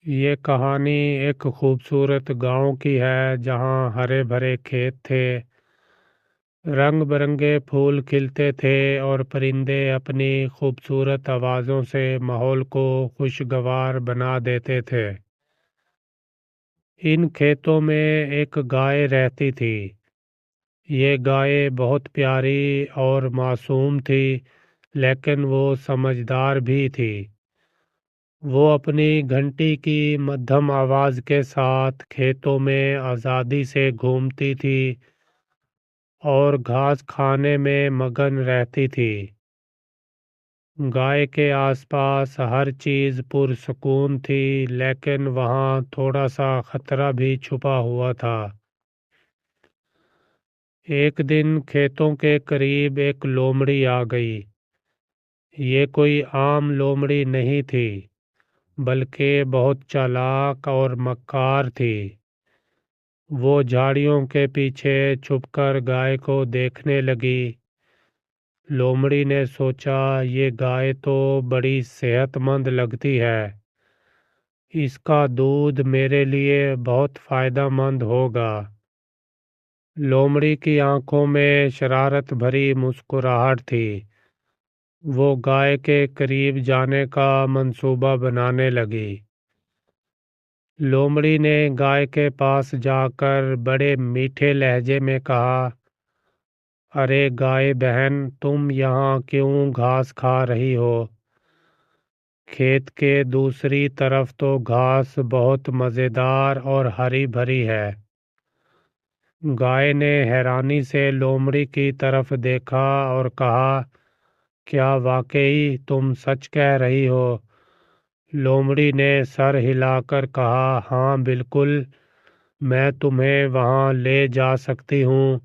یہ کہانی ایک خوبصورت گاؤں کی ہے جہاں ہرے بھرے کھیت تھے، رنگ برنگے پھول کھلتے تھے اور پرندے اپنی خوبصورت آوازوں سے ماحول کو خوشگوار بنا دیتے تھے۔ ان کھیتوں میں ایک گائے رہتی تھی۔ یہ گائے بہت پیاری اور معصوم تھی، لیکن وہ سمجھدار بھی تھی۔ وہ اپنی گھنٹی کی مدھم آواز کے ساتھ کھیتوں میں آزادی سے گھومتی تھی اور گھاس کھانے میں مگن رہتی تھی۔ گائے کے آس پاس ہر چیز پرسکون تھی، لیکن وہاں تھوڑا سا خطرہ بھی چھپا ہوا تھا۔ ایک دن کھیتوں کے قریب ایک لومڑی آ گئی۔ یہ کوئی عام لومڑی نہیں تھی، بلکہ بہت چالاک اور مکار تھی۔ وہ جھاڑیوں کے پیچھے چھپ کر گائے کو دیکھنے لگی۔ لومڑی نے سوچا، یہ گائے تو بڑی صحت مند لگتی ہے، اس کا دودھ میرے لیے بہت فائدہ مند ہوگا۔ لومڑی کی آنکھوں میں شرارت بھری مسکراہٹ تھی۔ وہ گائے کے قریب جانے کا منصوبہ بنانے لگی۔ لومڑی نے گائے کے پاس جا کر بڑے میٹھے لہجے میں کہا، ارے گائے بہن، تم یہاں کیوں گھاس کھا رہی ہو؟ کھیت کے دوسری طرف تو گھاس بہت مزیدار اور ہری بھری ہے۔ گائے نے حیرانی سے لومڑی کی طرف دیکھا اور کہا، کیا واقعی تم سچ کہہ رہی ہو؟ لومڑی نے سر ہلا کر کہا، ہاں بالکل، میں تمہیں وہاں لے جا سکتی ہوں،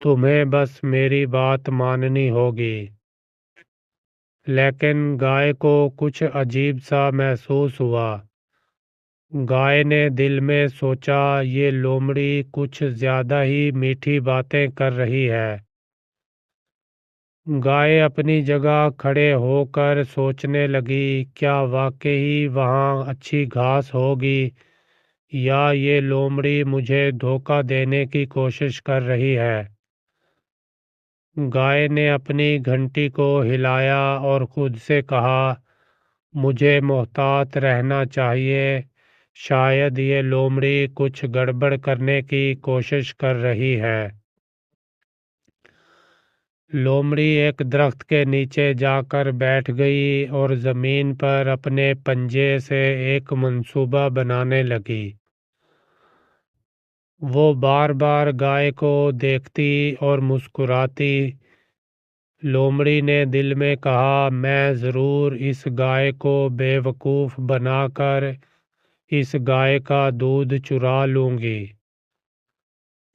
تمہیں بس میری بات ماننی ہوگی۔ لیکن گائے کو کچھ عجیب سا محسوس ہوا۔ گائے نے دل میں سوچا، یہ لومڑی کچھ زیادہ ہی میٹھی باتیں کر رہی ہے۔ گائے اپنی جگہ کھڑے ہو کر سوچنے لگی، کیا واقعی وہاں اچھی گھاس ہوگی یا یہ لومڑی مجھے دھوکہ دینے کی کوشش کر رہی ہے؟ گائے نے اپنی گھنٹی کو ہلایا اور خود سے کہا، مجھے محتاط رہنا چاہیے، شاید یہ لومڑی کچھ گڑبڑ کرنے کی کوشش کر رہی ہے۔ لومڑی ایک درخت کے نیچے جا کر بیٹھ گئی اور زمین پر اپنے پنجے سے ایک منصوبہ بنانے لگی۔ وہ بار بار گائے کو دیکھتی اور مسکراتی۔ لومڑی نے دل میں کہا، میں ضرور اس گائے کو بے وقوف بنا کر اس گائے کا دودھ چرا لوں گی۔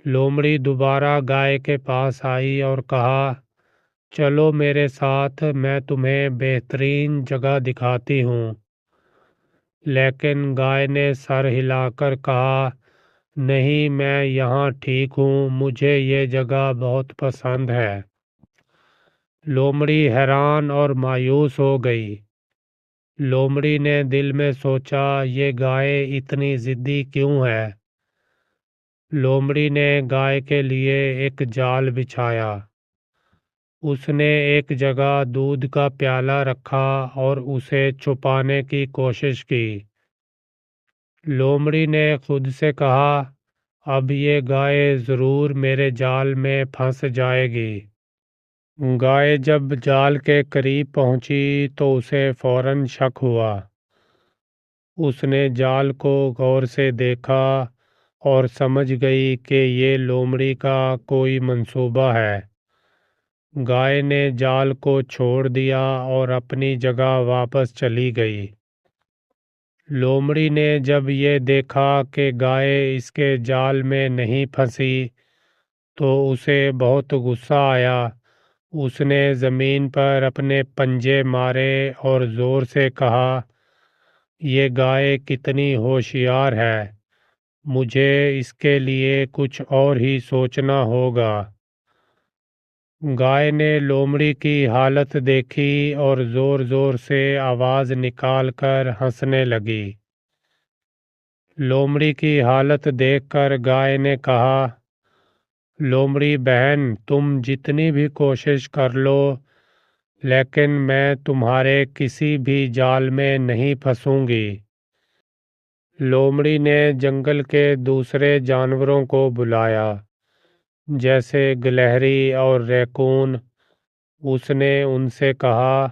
لومڑی دوبارہ گائے کے پاس آئی اور کہا، چلو میرے ساتھ، میں تمہیں بہترین جگہ دکھاتی ہوں۔ لیکن گائے نے سر ہلا کر کہا، نہیں، میں یہاں ٹھیک ہوں، مجھے یہ جگہ بہت پسند ہے۔ لومڑی حیران اور مایوس ہو گئی۔ لومڑی نے دل میں سوچا، یہ گائے اتنی ضدی کیوں ہے؟ لومڑی نے گائے کے لیے ایک جال بچھایا۔ اس نے ایک جگہ دودھ کا پیالہ رکھا اور اسے چھپانے کی کوشش کی۔ لومڑی نے خود سے کہا، اب یہ گائے ضرور میرے جال میں پھنس جائے گی۔ گائے جب جال کے قریب پہنچی تو اسے فوراً شک ہوا۔ اس نے جال کو غور سے دیکھا اور سمجھ گئی کہ یہ لومڑی کا کوئی منصوبہ ہے۔ گائے نے جال کو چھوڑ دیا اور اپنی جگہ واپس چلی گئی۔ لومڑی نے جب یہ دیکھا کہ گائے اس کے جال میں نہیں پھنسی تو اسے بہت غصہ آیا۔ اس نے زمین پر اپنے پنجے مارے اور زور سے کہا، یہ گائے کتنی ہوشیار ہے، مجھے اس کے لیے کچھ اور ہی سوچنا ہوگا۔ گائے نے لومڑی کی حالت دیکھی اور زور زور سے آواز نکال کر ہنسنے لگی۔ لومڑی کی حالت دیکھ کر گائے نے کہا، لومڑی بہن، تم جتنی بھی کوشش کر لو لیکن میں تمہارے کسی بھی جال میں نہیں پھنسوں گی۔ لومڑی نے جنگل کے دوسرے جانوروں کو بلایا، جیسے گلہری اور ریکون۔ اس نے ان سے کہا،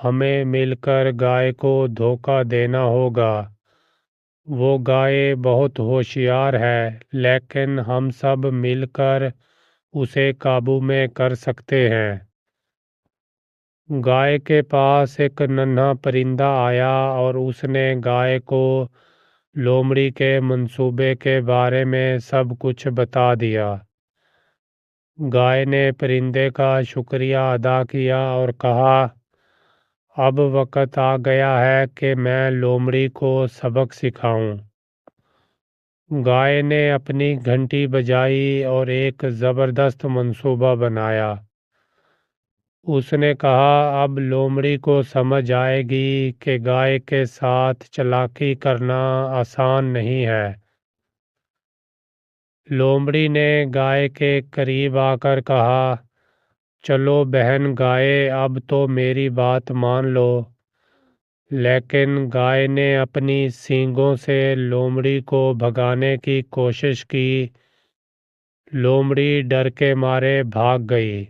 ہمیں مل کر گائے کو دھوکہ دینا ہوگا۔ وہ گائے بہت ہوشیار ہے لیکن ہم سب مل کر اسے قابو میں کر سکتے ہیں۔ گائے کے پاس ایک ننھا پرندہ آیا اور اس نے گائے کو لومڑی کے منصوبے کے بارے میں سب کچھ بتا دیا۔ گائے نے پرندے کا شکریہ ادا کیا اور کہا، اب وقت آ گیا ہے کہ میں لومڑی کو سبق سکھاؤں۔ گائے نے اپنی گھنٹی بجائی اور ایک زبردست منصوبہ بنایا۔ اس نے کہا، اب لومڑی کو سمجھ آئے گی کہ گائے کے ساتھ چالاکی کرنا آسان نہیں ہے۔ لومڑی نے گائے کے قریب آ کر کہا، چلو بہن گائے، اب تو میری بات مان لو۔ لیکن گائے نے اپنی سینگوں سے لومڑی کو بھگانے کی کوشش کی۔ لومڑی ڈر کے مارے بھاگ گئی۔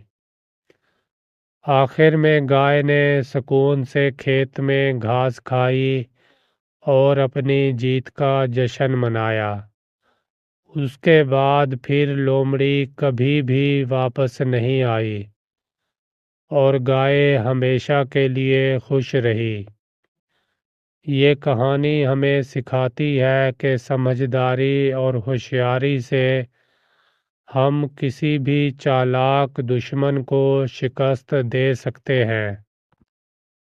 آخر میں گائے نے سکون سے کھیت میں گھاس کھائی اور اپنی جیت کا جشن منایا۔ اس کے بعد پھر لومڑی کبھی بھی واپس نہیں آئی اور گائے ہمیشہ کے لیے خوش رہی۔ یہ کہانی ہمیں سکھاتی ہے کہ سمجھداری اور ہوشیاری سے ہم کسی بھی چالاک دشمن کو شکست دے سکتے ہیں۔